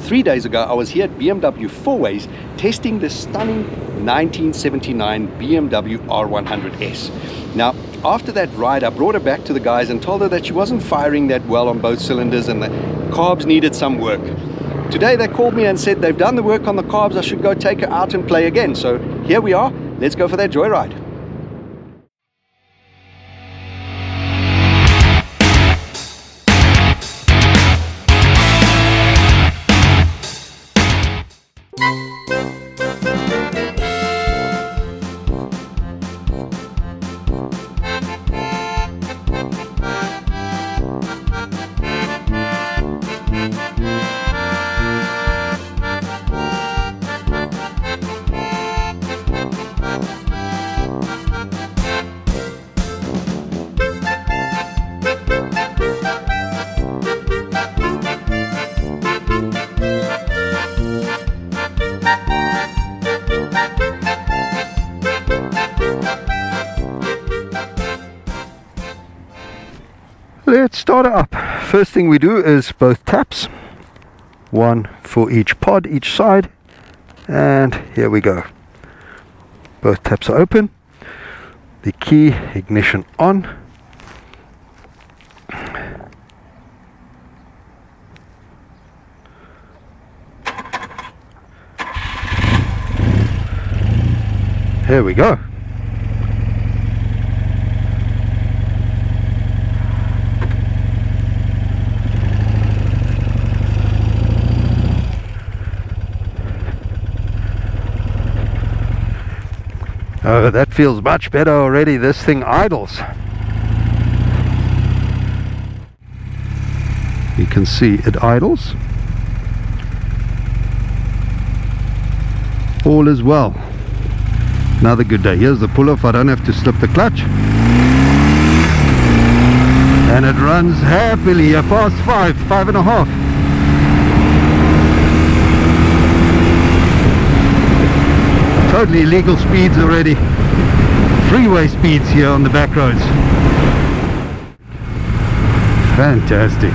3 days ago, I was here at BMW 4Ways testing the stunning 1979 BMW R100S. Now, after that ride, I brought her back to the guys and told her that she wasn't firing that well on both cylinders and the carbs needed some work. Today they called me and said they've done the work on the carbs, I should go take her out and play again. So here we are, let's go for that joyride. Let's start it up. First thing we do is both taps, one for each pod, each side, and here we go. Both taps are open, the key ignition on. Here we go. Oh, that feels much better already. This thing idles. You can see it idles. All is well. Another good day. Here's the pull-off. I don't have to slip the clutch. And it runs happily past 5.5. Totally legal speeds already. Freeway speeds here on the back roads. Fantastic.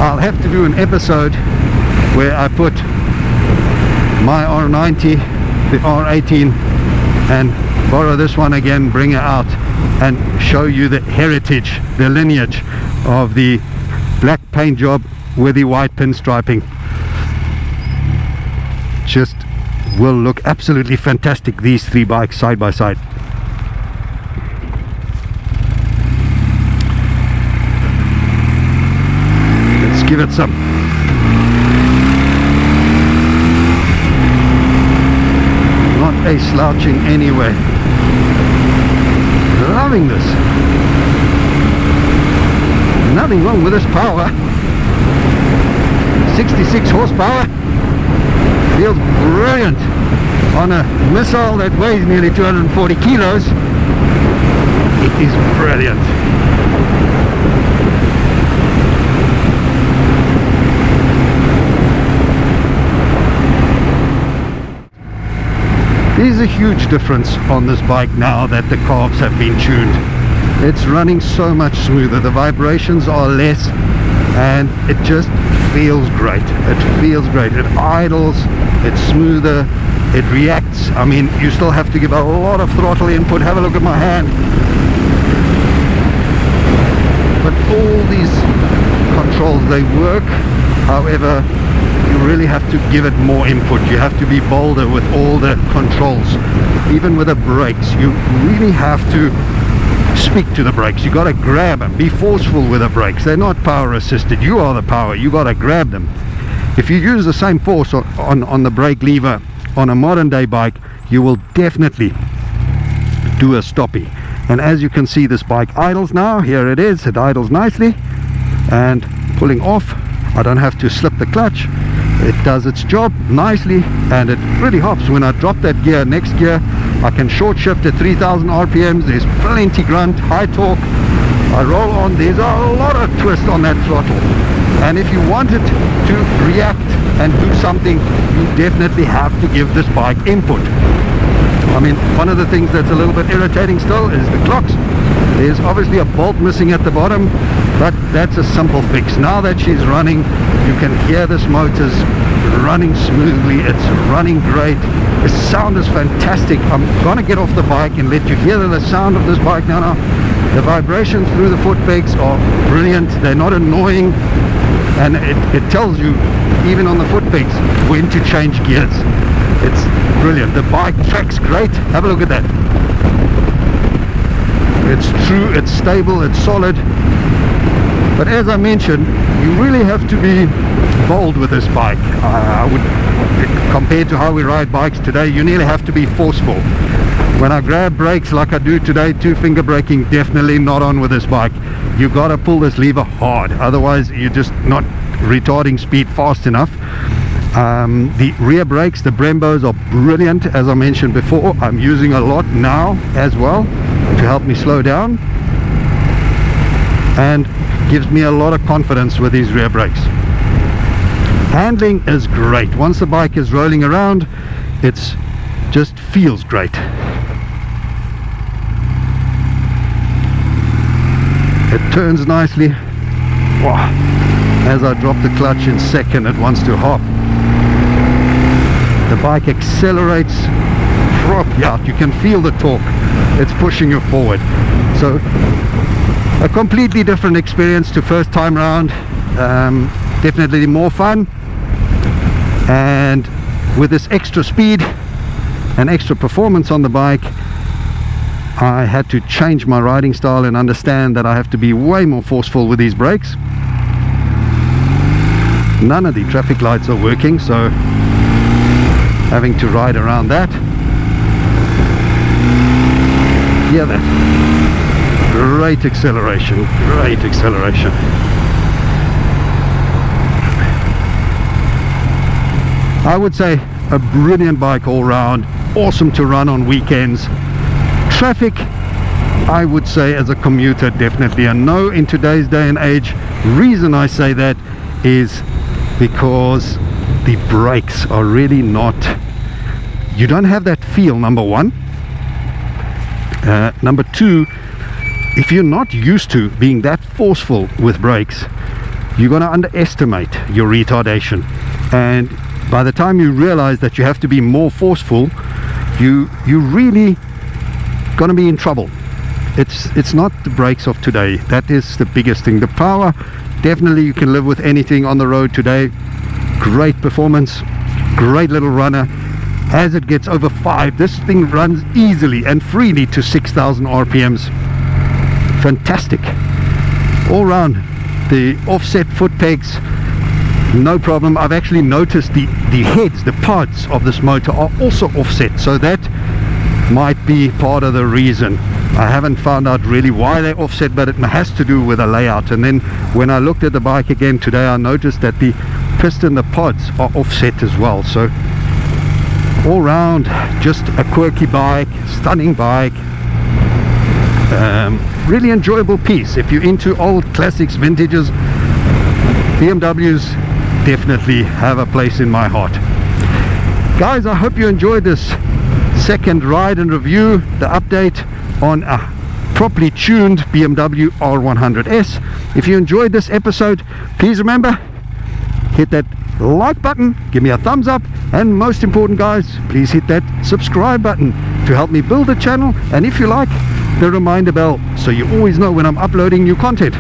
I'll have to do an episode where I put my R90, the R18, and borrow this one again, bring it out and show you the heritage, the lineage of the black paint job with the white pinstriping. Just will look absolutely fantastic, these three bikes side by side. Let's give it some. Not a slouching anyway. Loving this. Nothing wrong with this power. 66 horsepower. Feels brilliant on a missile that weighs nearly 240 kilos. It is brilliant. There's a huge difference on this bike now that the carbs have been tuned. It's running so much smoother, the vibrations are less, and it just feels great. It feels great. It idles, it's smoother, it reacts. I mean, you still have to give a lot of throttle input. Have a look at my hand. But all these controls, they work. However, you really have to give it more input. You have to be bolder with all the controls. Even with the brakes, you really have to speak to the brakes. You got to grab them. Be forceful with the brakes. They're not power assisted. You are the power. You got to grab them. If you use the same force on the brake lever on a modern day bike, you will definitely do a stoppie. And as you can see, this bike idles now. Here it is. It idles nicely. And pulling off, I don't have to slip the clutch. It does its job nicely, and it really hops. When I drop that gear, next gear, I can short shift at 3000 RPMs. There's plenty grunt, high torque. I roll on. There's a lot of twist on that throttle. And if you want it to react and do something, you definitely have to give this bike input. I mean, one of the things that's a little bit irritating still is the clocks. There's obviously a bolt missing at the bottom, but that's a simple fix. Now that she's running, you can hear this motor's running smoothly. It's running great. The sound is fantastic. I'm gonna get off the bike and let you hear the sound of this bike now. The vibrations through the foot pegs are brilliant. They're not annoying, and it tells you, even on the foot pegs, when to change gears. It's brilliant. The bike tracks great. Have a look at that. It's true, it's stable, it's solid. But as I mentioned, you really have to be bold with this bike. I would, compared to how we ride bikes today, you nearly have to be forceful. When I grab brakes like I do today, 2-finger braking, definitely not on with this bike. You gotta pull this lever hard, otherwise you're just not retarding speed fast enough. The rear brakes, the Brembos, are brilliant. As I mentioned before, I'm using a lot now as well to help me slow down, and gives me a lot of confidence with these rear brakes. Handling is great. Once the bike is rolling around, it's just feels great. It turns nicely. Wow. As I drop the clutch in second, it wants to hop. The bike accelerates properly out. You can feel the torque. It's pushing you forward. So a completely different experience to first time round. Definitely more fun, and with this extra speed and extra performance on the bike, I had to change my riding style and understand that I have to be way more forceful with these brakes. None of the traffic lights are working, so having to ride around that. Hear that? Great acceleration, great acceleration. I would say a brilliant bike all round, awesome to run on weekends. Traffic, I would say as a commuter, definitely a no in today's day and age. Reason I say that is because the brakes are really not, you don't have that feel, number one. Number two, if you're not used to being that forceful with brakes, you're going to underestimate your retardation, and by the time you realize that you have to be more forceful, you really going to be in trouble. It's not the brakes of today. That is the biggest thing. The power, definitely you can live with anything on the road today. Great performance, great little runner. As it gets over 5, this thing runs easily and freely to 6,000 RPMs. Fantastic. All round, the offset foot pegs, no problem. I've actually noticed the heads, the pods of this motor are also offset, so that might be part of the reason. I haven't found out really why they're offset, but it has to do with a layout. And then when I looked at the bike again today, I noticed that the piston, the pods are offset as well. So all round, just a quirky bike, stunning bike, really enjoyable piece. If you're into old classics, vintages, BMWs definitely have a place in my heart. Guys, I hope you enjoyed this second ride and review, the update on a properly tuned BMW R100S. If you enjoyed this episode, please remember, hit that like button, give me a thumbs up, and most important guys, please hit that subscribe button to help me build the channel, and if you like, the reminder bell so you always know when I'm uploading new content.